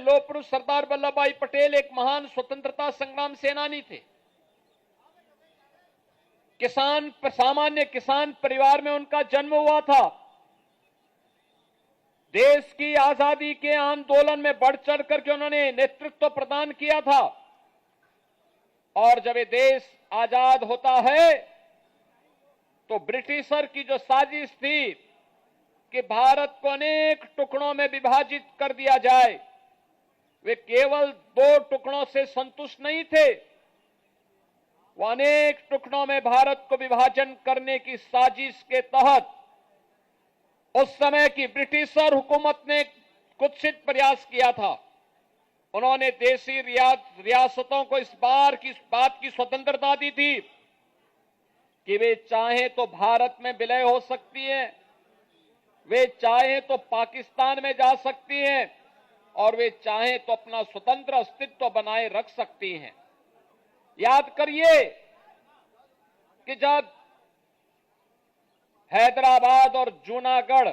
लौह पुरुष सरदार वल्लभ भाई पटेल एक महान स्वतंत्रता संग्राम सेनानी थे। सामान्य किसान परिवार में उनका जन्म हुआ था। देश की आजादी के आंदोलन में बढ़ चढ़ करके उन्होंने नेतृत्व प्रदान किया था। और जब ये देश आजाद होता है तो ब्रिटिशर की जो साजिश थी कि भारत को अनेक टुकड़ों में विभाजित कर दिया जाए, वे केवल 2 टुकड़ों से संतुष्ट नहीं थे, वो अनेक टुकड़ों में भारत को विभाजन करने की साजिश के तहत उस समय की ब्रिटिशर हुकूमत ने कुत्सित प्रयास किया था। उन्होंने देशी रियासतों को इस बात की स्वतंत्रता दी थी कि वे चाहें तो भारत में विलय हो सकती हैं, वे चाहें तो पाकिस्तान में जा सकती हैं और वे चाहें तो अपना स्वतंत्र अस्तित्व बनाए रख सकती हैं। याद करिए कि जब हैदराबाद और जूनागढ़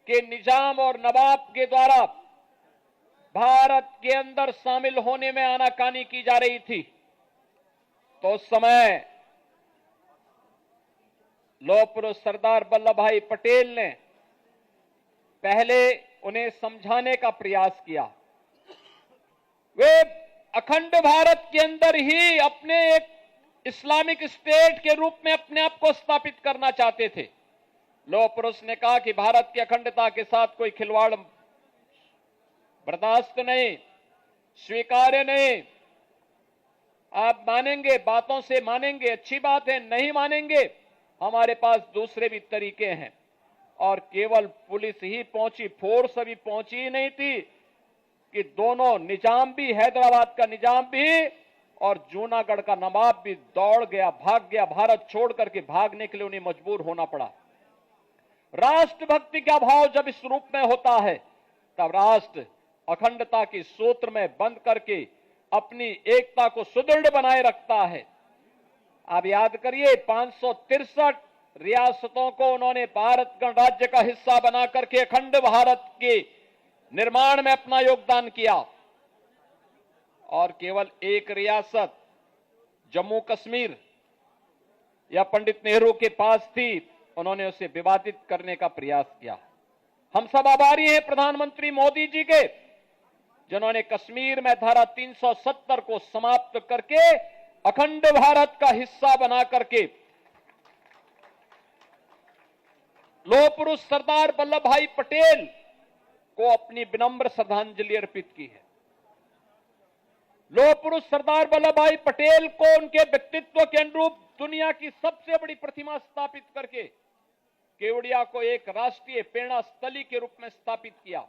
के निजाम और नवाब के द्वारा भारत के अंदर शामिल होने में आनाकानी की जा रही थी, तो उस समय लौह पुरुष सरदार वल्लभ भाई पटेल ने पहले उन्हें समझाने का प्रयास किया। वे अखंड भारत के अंदर ही अपने एक इस्लामिक स्टेट के रूप में अपने आप को स्थापित करना चाहते थे। लौह पुरुष ने कहा कि भारत की अखंडता के साथ कोई खिलवाड़ बर्दाश्त नहीं, स्वीकार्य नहीं। आप मानेंगे, बातों से मानेंगे, अच्छी बात है, नहीं मानेंगे, हमारे पास दूसरे भी तरीके हैं। और केवल पुलिस ही पहुंची, फोर्स अभी पहुंची ही नहीं थी कि दोनों निजाम भी, हैदराबाद का निजाम भी और जूनागढ़ का नवाब भी दौड़ गया, भाग गया। भारत छोड़ करके भागने के लिए उन्हें मजबूर होना पड़ा। राष्ट्रभक्ति का भाव जब इस रूप में होता है तब राष्ट्र अखंडता के सूत्र में बंद करके अपनी एकता को सुदृढ़ बनाए रखता है। आप याद करिए, 563 रियासतों को उन्होंने भारत गणराज्य का हिस्सा बना करके अखंड भारत के निर्माण में अपना योगदान किया। और केवल एक रियासत जम्मू कश्मीर या पंडित नेहरू के पास थी, उन्होंने उसे विवादित करने का प्रयास किया। हम सब आभारी हैं प्रधानमंत्री मोदी जी के, जिन्होंने कश्मीर में धारा 370 को समाप्त करके अखंड भारत का हिस्सा बना करके लौह पुरुष सरदार वल्लभ भाई पटेल को अपनी विनम्र श्रद्धांजलि अर्पित की है। लौह पुरुष सरदार वल्लभ भाई पटेल को उनके व्यक्तित्व के अनुरूप दुनिया की सबसे बड़ी प्रतिमा स्थापित करके केवड़िया को एक राष्ट्रीय प्रेरणा स्थली के रूप में स्थापित किया।